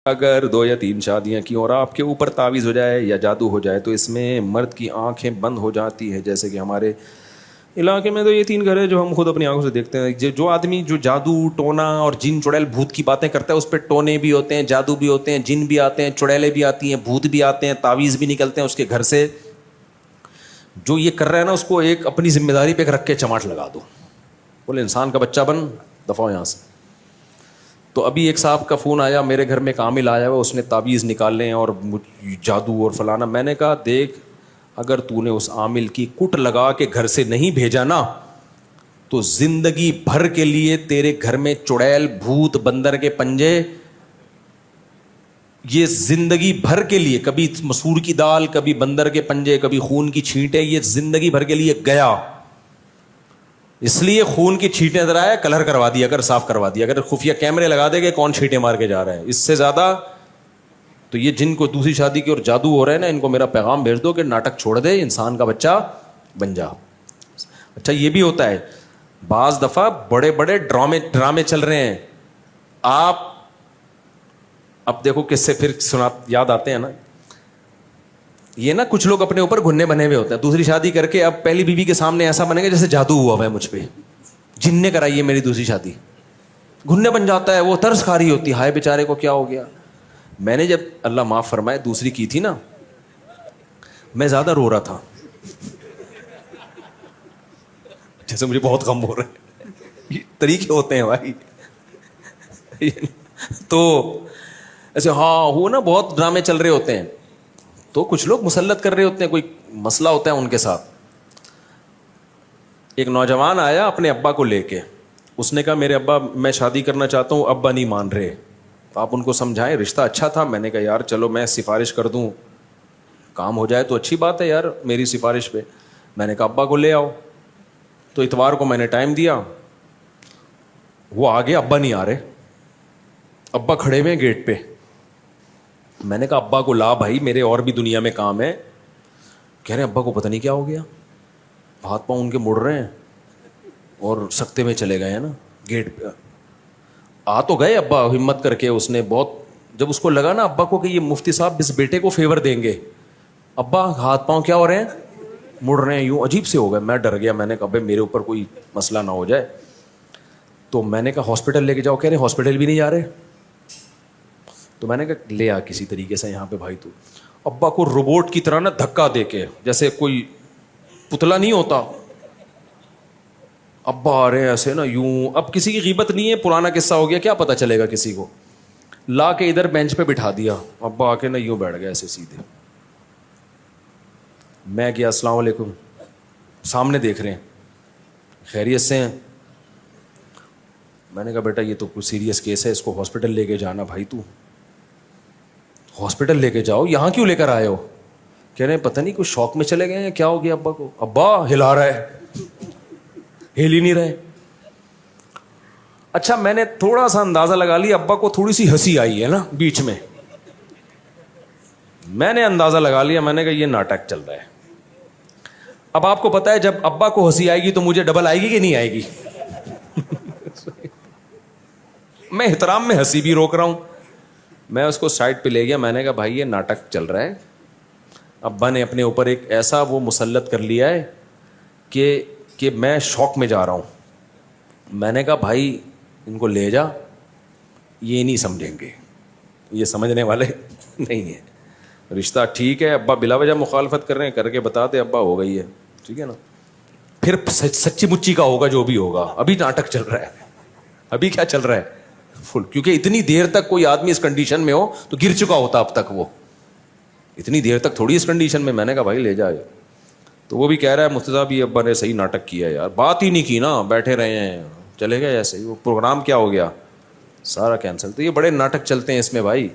اگر 2 یا 3 شادیاں کی اور آپ کے اوپر تعویذ ہو جائے یا جادو ہو جائے تو اس میں مرد کی آنکھیں بند ہو جاتی ہیں. جیسے کہ ہمارے علاقے میں تو یہ 3 گھر ہے جو ہم خود اپنی آنکھوں سے دیکھتے ہیں. جو آدمی جو جادو ٹونا اور جن چڑیل بھوت کی باتیں کرتا ہے اس پہ ٹونے بھی ہوتے ہیں, جادو بھی ہوتے ہیں, جن بھی آتے ہیں, چڑیلیں بھی آتی ہیں, بھوت بھی آتے ہیں, تعویذ بھی نکلتے ہیں اس کے گھر سے. جو یہ کر رہا ہے نا اس کو ایک اپنی ذمہ داری پہ رکھ کے چماٹ لگا دو, بولے انسان کا بچہ بن, دفعہ ہو یہاں سے. تو ابھی ایک صاحب کا فون آیا, میرے گھر میں ایک عامل آیا ہوا, اس نے تعویذ نکالنے اور جادو اور فلانا. میں نے کہا دیکھ, اگر تو نے اس عامل کی کٹ لگا کے گھر سے نہیں بھیجا نا تو زندگی بھر کے لیے تیرے گھر میں چڑیل, بھوت, بندر کے پنجے, یہ زندگی بھر کے لیے, کبھی مسور کی دال, کبھی بندر کے پنجے, کبھی خون کی چھینٹیں, یہ زندگی بھر کے لیے گیا. اس لیے خون کی چھینٹیں نظر آیا, کلر کروا دیا اگر صاف کروا دیا, اگر خفیہ کیمرے لگا دے گے کون چھینٹیں مار کے جا رہا ہے. اس سے زیادہ تو یہ جن کو دوسری شادی کی اور جادو ہو رہا ہے نا, ان کو میرا پیغام بھیج دو کہ ناٹک چھوڑ دے, انسان کا بچہ بن جا. اچھا یہ بھی ہوتا ہے بعض دفعہ بڑے بڑے ڈرامے چل رہے ہیں. آپ اب دیکھو کس سے پھر سنا یاد آتے ہیں نا, یہ نا کچھ لوگ اپنے اوپر گھننے بنے ہوئے ہوتے ہیں. دوسری شادی کر کے اب پہلی بیوی کے سامنے ایسا بنے گا جیسے جادو ہوا ہے مجھ پہ, جن نے کرائی ہے میری دوسری شادی. گھننے بن جاتا ہے, وہ ترس کھا رہی ہوتی, ہائے بیچارے کو کیا ہو گیا. میں نے جب اللہ معاف فرمائے دوسری کی تھی نا, میں زیادہ رو رہا تھا, جیسے مجھے بہت غم ہو رہا ہے. یہ طریقے ہوتے ہیں بھائی. تو ایسے ہاں وہ نا بہت ڈرامے چل رہے ہوتے ہیں, تو کچھ لوگ مسلط کر رہے ہوتے ہیں, کوئی مسئلہ ہوتا ہے ان کے ساتھ. ایک نوجوان آیا اپنے ابا کو لے کے, اس نے کہا میرے ابا میں شادی کرنا چاہتا ہوں, ابا نہیں مان رہے, آپ ان کو سمجھائیں. رشتہ اچھا تھا. میں نے کہا یار چلو میں سفارش کر دوں, کام ہو جائے تو اچھی بات ہے یار میری سفارش پہ. میں نے کہا ابا کو لے آؤ. تو اتوار کو میں نے ٹائم دیا, وہ آگے, ابا نہیں آ رہے, ابا کھڑے ہوئے گیٹ پہ. میں نے کہا ابا کو لا بھائی, میرے اور بھی دنیا میں کام ہے. کہہ رہے ہیں ابا کو پتہ نہیں کیا ہو گیا, ہاتھ پاؤں ان کے مڑ رہے ہیں اور سکتے میں چلے گئے ہیں نا گیٹ پہ. آ تو گئے ابا ہمت کر کے, اس نے بہت, جب اس کو لگا نا ابا کو کہ یہ مفتی صاحب اس بیٹے کو فیور دیں گے, ابا ہاتھ پاؤں کیا ہو رہے ہیں, مڑ رہے ہیں یوں, عجیب سے ہو گئے. میں ڈر گیا, میں نے کہا بھائی میرے اوپر کوئی مسئلہ نہ ہو جائے. تو میں نے کہا ہاسپٹل لے کے جاؤ. کہہ رہے ہاسپٹل بھی نہیں جا رہے. تو میں نے کہا لے آ کسی طریقے سے یہاں پہ بھائی. تو ابا کو روبوٹ کی طرح نا دھکا دے کے, جیسے کوئی پتلا نہیں ہوتا, ابا آ رہے ہیں ایسے نا یوں. اب کسی کی غیبت نہیں ہے, پرانا قصہ ہو گیا, کیا پتا چلے گا کسی کو. لا کے ادھر بینچ پہ بٹھا دیا, ابا آ کے نا یوں بیٹھ گیا ایسے سیدھے. میں گیا السلام علیکم, سامنے دیکھ رہے ہیں, خیریت سے ہیں. میں نے کہا بیٹا یہ تو کوئی سیریس کیس ہے, اس کو ہاسپٹل لے کے جانا. بھائی تو ہاسپٹل لے کے جاؤ, یہاں کیوں لے کر آئے ہو. کہہ رہے ہیں پتہ نہیں کچھ شوق میں چلے گئے ہیں, کیا ہو گیا ابا کو. ابا ہلا رہا ہے, ہل ہی نہیں رہے. اچھا میں نے تھوڑا سا اندازہ لگا لیا, ابا کو تھوڑی سی ہنسی آئی ہے نا بیچ میں. میں نے اندازہ لگا لیا, میں نے کہا یہ ناٹک چل رہا ہے. اب آپ کو پتا ہے جب ابا کو ہنسی آئے گی تو مجھے ڈبل آئے گی کہ نہیں آئے گی. میں احترام میں ہنسی بھی روک رہا ہوں. میں اس کو سائڈ پہ لے گیا, میں نے کہا بھائی یہ ناٹک چل رہا ہے. ابا نے اپنے اوپر ایک ایسا وہ مسلط کر لیا ہے کہ میں شوق میں جا رہا ہوں. میں نے کہا بھائی ان کو لے جا, یہ نہیں سمجھیں گے, یہ سمجھنے والے نہیں ہیں. رشتہ ٹھیک ہے, ابا بلا وجہ مخالفت کر رہے ہیں, کر کے بتاتے ابا ہو گئی ہے, ٹھیک ہے نا. پھر سچی مچی کا ہوگا جو بھی ہوگا. ابھی ناٹک چل رہا ہے, ابھی کیا چل رہا ہے فل, کیونکہ اتنی دیر تک کوئی آدمی اس کنڈیشن میں ہو تو گر چکا ہوتا اب تک. وہ اتنی دیر تک تھوڑی اس کنڈیشن میں. میں نے کہا بھائی لے جائے. تو وہ بھی کہہ رہا ہے مفتی صاحب یہ ابا نے صحیح ناٹک کیا یار, بات ہی نہیں کی نا, بیٹھے رہے ہیں, چلے گئے ایسے ہی. وہ پروگرام کیا ہو گیا, سارا کینسل. تو یہ بڑے ناٹک چلتے ہیں اس میں بھائی.